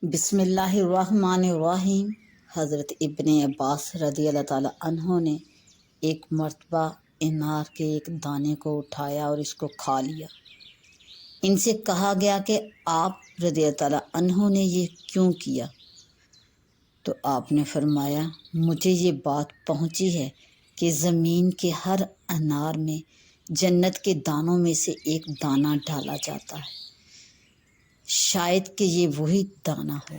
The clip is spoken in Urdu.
بسم اللہ الرحمن الرحیم۔ حضرت ابن عباس رضی اللہ تعالیٰ عنہ نے ایک مرتبہ انار کے ایک دانے کو اٹھایا اور اس کو کھا لیا۔ ان سے کہا گیا کہ آپ رضی اللہ تعالیٰ عنہ نے یہ کیوں کیا؟ تو آپ نے فرمایا، مجھے یہ بات پہنچی ہے کہ زمین کے ہر انار میں جنت کے دانوں میں سے ایک دانہ ڈالا جاتا ہے، شاید کہ یہ وہی دانہ ہو۔